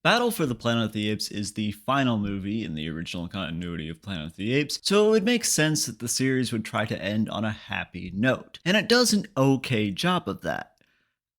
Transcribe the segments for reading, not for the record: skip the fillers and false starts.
Battle for the Planet of the Apes is the final movie in the original continuity of Planet of the Apes, so it would make sense that the series would try to end on a happy note. And it does an okay job of that,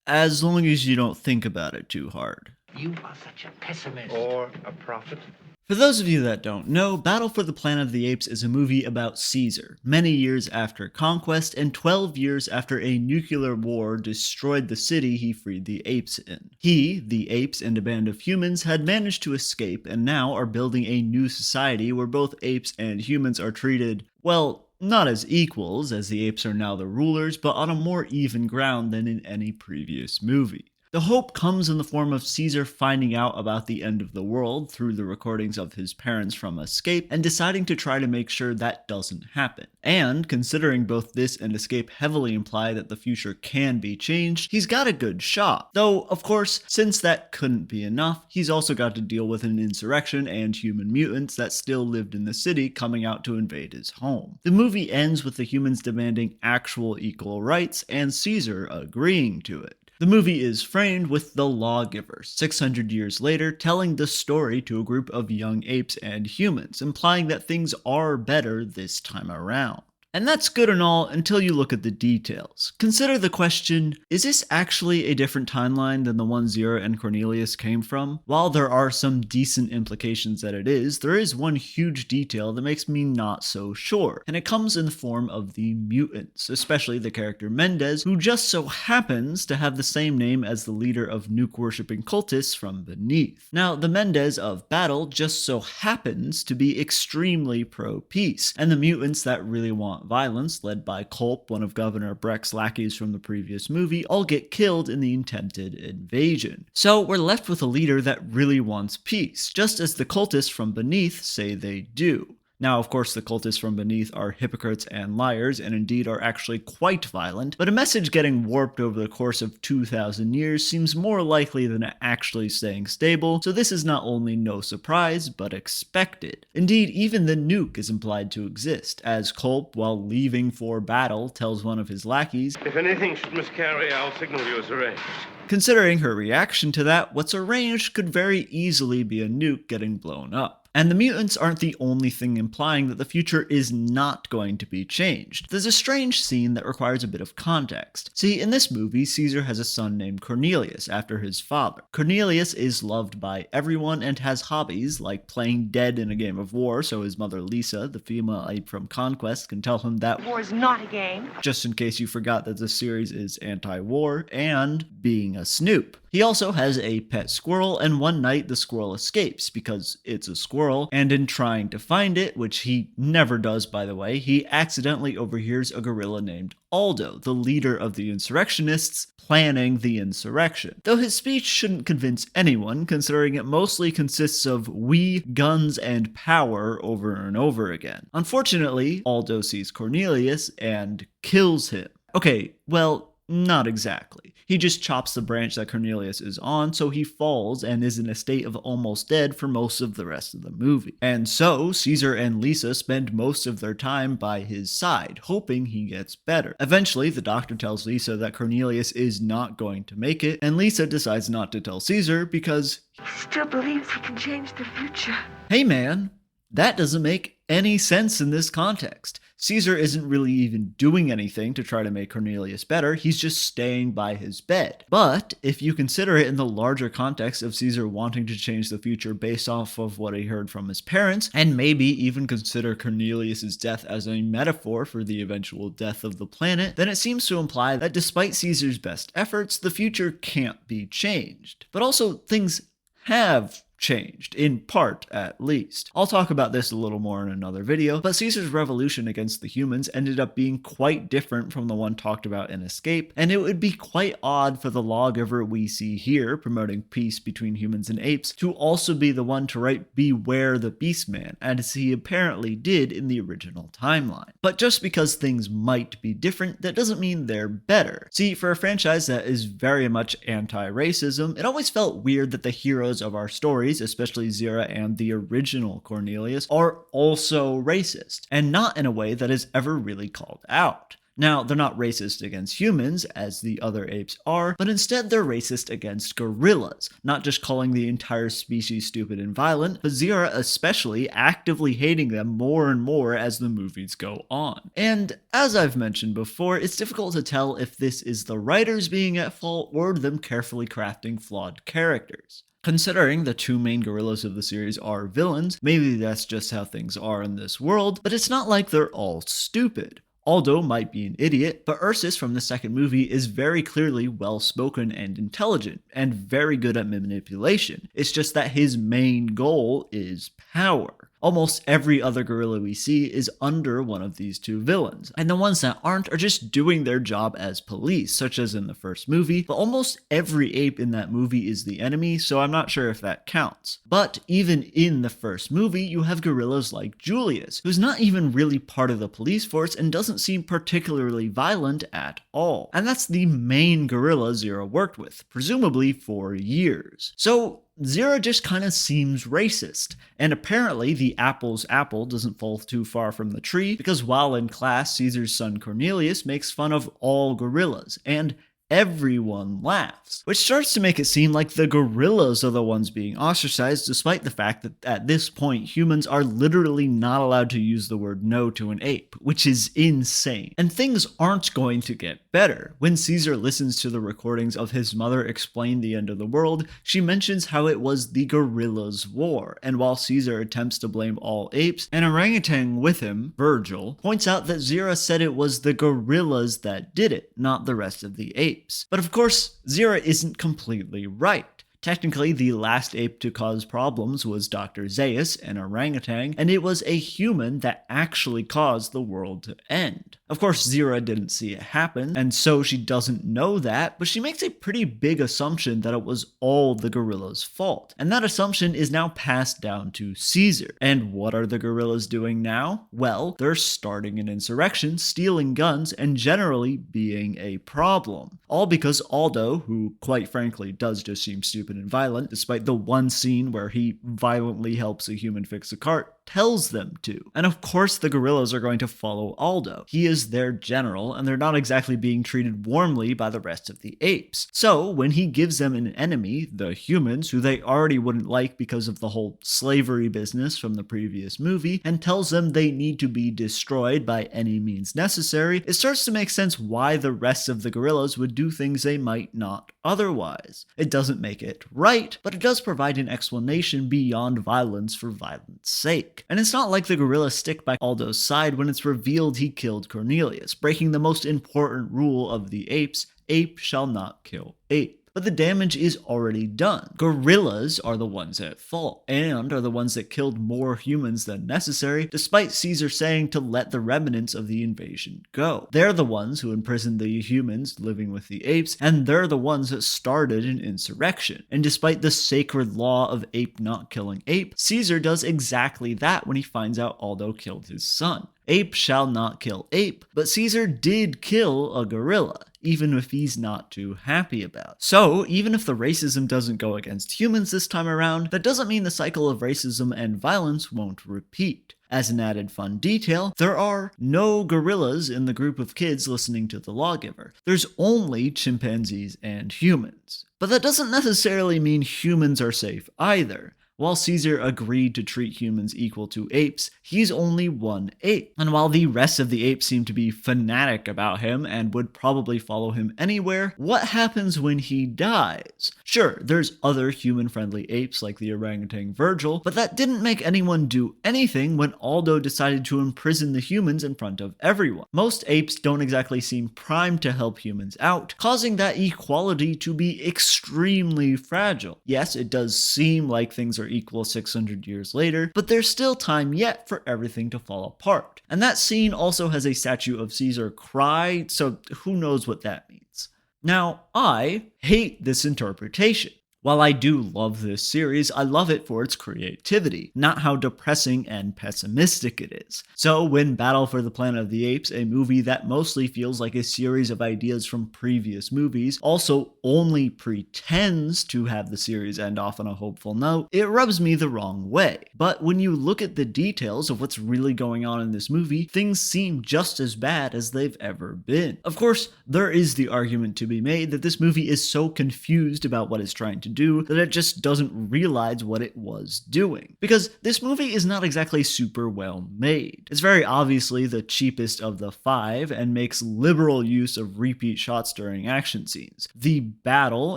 as long as you don't think about it too hard. You are such a pessimist. Or a prophet. For those of you that don't know, Battle for the Planet of the Apes is a movie about Caesar, many years after conquest and 12 years after a nuclear war destroyed the city he freed the apes in. He, the apes, and a band of humans had managed to escape and now are building a new society where both apes and humans are treated, well, not as equals, as the apes are now the rulers, but on a more even ground than in any previous movie. The hope comes in the form of Caesar finding out about the end of the world through the recordings of his parents from Escape and deciding to try to make sure that doesn't happen. And, considering both this and Escape heavily imply that the future can be changed, he's got a good shot. Though, of course, since that couldn't be enough, he's also got to deal with an insurrection and human mutants that still lived in the city coming out to invade his home. The movie ends with the humans demanding actual equal rights and Caesar agreeing to it. The movie is framed with the lawgiver, 600 years later, telling the story to a group of young apes and humans, implying that things are better this time around. And that's good and all until you look at the details. Consider the question, is this actually a different timeline than the one Zira and Cornelius came from? While there are some decent implications that it is, there is one huge detail that makes me not so sure, and it comes in the form of the mutants, especially the character Mendez, who just so happens to have the same name as the leader of nuke-worshipping cultists from Beneath. Now, the Mendez of Battle just so happens to be extremely pro-peace, and the mutants that really want violence, led by Culp, one of Governor Breck's lackeys from the previous movie, all get killed in the intended invasion. So we're left with a leader that really wants peace, just as the cultists from Beneath say they do. Now, of course, the cultists from Beneath are hypocrites and liars, and indeed are actually quite violent, but a message getting warped over the course of 2,000 years seems more likely than actually staying stable, so this is not only no surprise, but expected. Indeed, even the nuke is implied to exist, as Culp, while leaving for battle, tells one of his lackeys, If anything should miscarry, I'll signal you as arranged. Considering her reaction to that, what's arranged could very easily be a nuke getting blown up. And the mutants aren't the only thing implying that the future is not going to be changed. There's a strange scene that requires a bit of context. See, in this movie, Caesar has a son named Cornelius, after his father. Cornelius is loved by everyone and has hobbies, like playing dead in a game of war, so his mother Lisa, the female ape from Conquest, can tell him that War is not a game. just in case you forgot that the series is anti-war, and being a snoop. He also has a pet squirrel, and one night the squirrel escapes because it's a squirrel, and in trying to find it, which he never does by the way, he accidentally overhears a gorilla named Aldo, the leader of the insurrectionists, planning the insurrection. Though his speech shouldn't convince anyone, considering it mostly consists of "we, guns, and power" over and over again. Unfortunately, Aldo sees Cornelius and kills him. Okay, well, not exactly. He just chops the branch that Cornelius is on, so he falls and is in a state of almost dead for most of the rest of the movie. And so, Caesar and Lisa spend most of their time by his side, hoping he gets better. Eventually, the doctor tells Lisa that Cornelius is not going to make it, and Lisa decides not to tell Caesar because He still believes he can change the future. hey man, that doesn't make any sense in this context. Caesar isn't really even doing anything to try to make Cornelius better, he's just staying by his bed. But if you consider it in the larger context of Caesar wanting to change the future based off of what he heard from his parents, and maybe even consider Cornelius' death as a metaphor for the eventual death of the planet, then it seems to imply that despite Caesar's best efforts, the future can't be changed. But also, things have changed, in part at least. I'll talk about this a little more in another video, but Caesar's revolution against the humans ended up being quite different from the one talked about in Escape, and it would be quite odd for the lawgiver we see here, promoting peace between humans and apes, to also be the one to write "Beware the Beastman," as he apparently did in the original timeline. But just because things might be different, that doesn't mean they're better. See, for a franchise that is very much anti-racism, it always felt weird that the heroes of our stories, especially Zira and the original Cornelius, are also racist, and not in a way that is ever really called out. Now, they're not racist against humans, as the other apes are, but instead they're racist against gorillas, not just calling the entire species stupid and violent, but Zira especially actively hating them more and more as the movies go on. And as I've mentioned before, it's difficult to tell if this is the writers being at fault or them carefully crafting flawed characters. Considering the two main gorillas of the series are villains, maybe that's just how things are in this world, but it's not like they're all stupid. Aldo might be an idiot, but Ursus from the second movie is very clearly well-spoken and intelligent, and very good at manipulation. It's just that his main goal is power. Almost every other gorilla we see is under one of these two villains, and the ones that aren't are just doing their job as police, such as in the first movie, but almost every ape in that movie is the enemy, so I'm not sure if that counts. But even in the first movie, you have gorillas like Julius, who's not even really part of the police force and doesn't seem particularly violent at all. And that's the main gorilla Zira worked with, presumably for years. So Zira just kind of seems racist, and apparently the apple's apple doesn't fall too far from the tree, because while in class, Caesar's son Cornelius makes fun of all gorillas, and everyone laughs, which starts to make it seem like the gorillas are the ones being ostracized, despite the fact that at this point humans are literally not allowed to use the word no to an ape, which is insane. And things aren't going to get better. When Caesar listens to the recordings of his mother explain the end of the world, she mentions how it was the gorillas' war, and while Caesar attempts to blame all apes, an orangutan with him, Virgil, points out that Zira said it was the gorillas that did it, not the rest of the apes. But of course, Zira isn't completely right. Technically, the last ape to cause problems was Dr. Zaius, an orangutan, and it was a human that actually caused the world to end. Of course, Zira didn't see it happen, and so she doesn't know that, but she makes a pretty big assumption that it was all the gorilla's fault. And that assumption is now passed down to Caesar. And what are the gorillas doing now? Well, they're starting an insurrection, stealing guns, and generally being a problem. All because Aldo, who quite frankly does just seem stupid and violent, despite the one scene where he violently helps a human fix a cart, tells them to. And of course the gorillas are going to follow Aldo. He is their general, and they're not exactly being treated warmly by the rest of the apes. So when he gives them an enemy, the humans, who they already wouldn't like because of the whole slavery business from the previous movie, and tells them they need to be destroyed by any means necessary, it starts to make sense why the rest of the gorillas would do things they might not otherwise. It doesn't make it right, but it does provide an explanation beyond violence for violence sake. And it's not like the gorillas stick by Aldo's side when it's revealed he killed Cornelius, breaking the most important rule of the apes: ape shall not kill ape. But the damage is already done. Gorillas are the ones at fault, and are the ones that killed more humans than necessary, despite Caesar saying to let the remnants of the invasion go. They're the ones who imprisoned the humans living with the apes, and they're the ones that started an insurrection. And despite the sacred law of ape not killing ape, Caesar does exactly that when he finds out Aldo killed his son. Ape shall not kill ape, but Caesar did kill a gorilla, even if he's not too happy about it. So, even if the racism doesn't go against humans this time around, that doesn't mean the cycle of racism and violence won't repeat. As an added fun detail, there are no gorillas in the group of kids listening to the lawgiver. There's only chimpanzees and humans. But that doesn't necessarily mean humans are safe either. While Caesar agreed to treat humans equal to apes, he's only one ape. And while the rest of the apes seem to be fanatic about him and would probably follow him anywhere, what happens when he dies? Sure, there's other human-friendly apes like the orangutan Virgil, but that didn't make anyone do anything when Aldo decided to imprison the humans in front of everyone. Most apes don't exactly seem primed to help humans out, causing that equality to be extremely fragile. Yes, it does seem like things are equal 600 years later, but there's still time yet for everything to fall apart. And that scene also has a statue of Caesar cry, so who knows what that means. Now, I hate this interpretation. While I do love this series, I love it for its creativity, not how depressing and pessimistic it is. So when Battle for the Planet of the Apes, a movie that mostly feels like a series of ideas from previous movies, also only pretends to have the series end off on a hopeful note, it rubs me the wrong way. But when you look at the details of what's really going on in this movie, things seem just as bad as they've ever been. Of course, there is the argument to be made that this movie is so confused about what it's trying to do that it just doesn't realize what it was doing. Because this movie is not exactly super well made. It's very obviously the cheapest of the five and makes liberal use of repeat shots during action scenes. The battle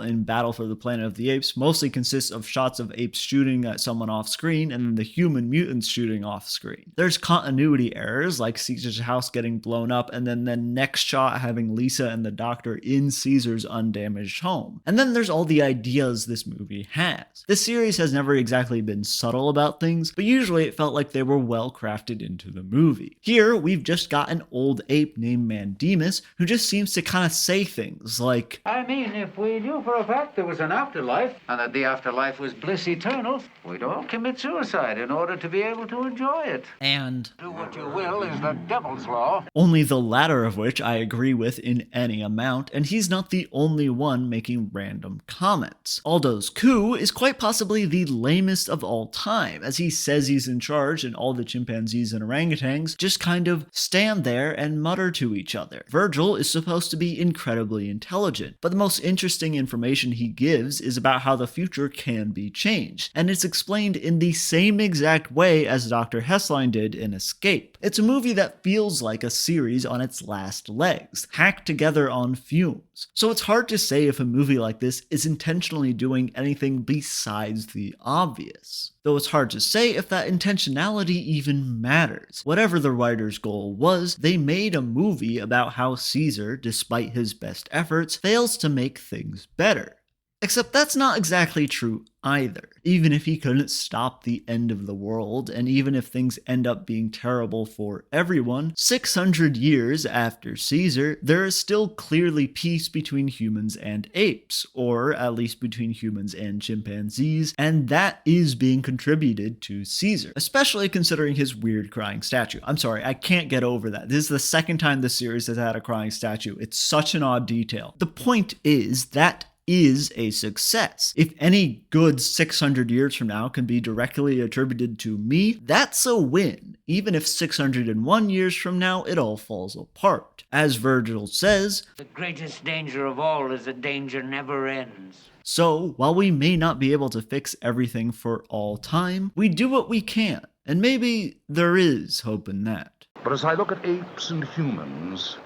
in Battle for the Planet of the Apes mostly consists of shots of apes shooting at someone off screen and then the human mutants shooting off screen. There's continuity errors like Caesar's house getting blown up and then the next shot having Lisa and the doctor in Caesar's undamaged home. And then there's all the ideas this movie has. This series has never exactly been subtle about things, but usually it felt like they were well crafted into the movie. Here, we've just got an old ape named Mandemus who just seems to kind of say things like, I mean, if we knew for a fact there was an afterlife, and that the afterlife was bliss eternal, we'd all commit suicide in order to be able to enjoy it. and Do what you will is the devil's law. only the latter of which I agree with in any amount, and he's not the only one making random comments. Aldo's coup is quite possibly the lamest of all time, as he says he's in charge and all the chimpanzees and orangutans just kind of stand there and mutter to each other. Virgil is supposed to be incredibly intelligent, but the most interesting information he gives is about how the future can be changed, and it's explained in the same exact way as Dr. Hessline did in Escape. It's a movie that feels like a series on its last legs, hacked together on fumes. So it's hard to say if a movie like this is intentionally doing anything besides the obvious. Though it's hard to say if that intentionality even matters. Whatever the writer's goal was, they made a movie about how Caesar, despite his best efforts, fails to make things better. Except that's not exactly true either. Even if he couldn't stop the end of the world, and even if things end up being terrible for everyone, 600 years after Caesar, there is still clearly peace between humans and apes, or at least between humans and chimpanzees, and that is being contributed to Caesar, especially considering his weird crying statue. I'm sorry, I can't get over that. This is the second time this series has had a crying statue. It's such an odd detail. The point is that is a success. If any good 600 years from now can be directly attributed to me, that's a win, even if 601 years from now it all falls apart. As Virgil says, The greatest danger of all is that danger never ends. so while we may not be able to fix everything for all time, we do what we can, and maybe there is hope in that. But as I look at apes and humans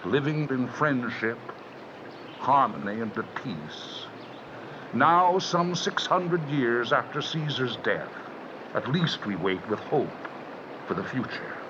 living in friendship, harmony, and at peace, now some 600 years after Caesar's death, at least we wait with hope for the future.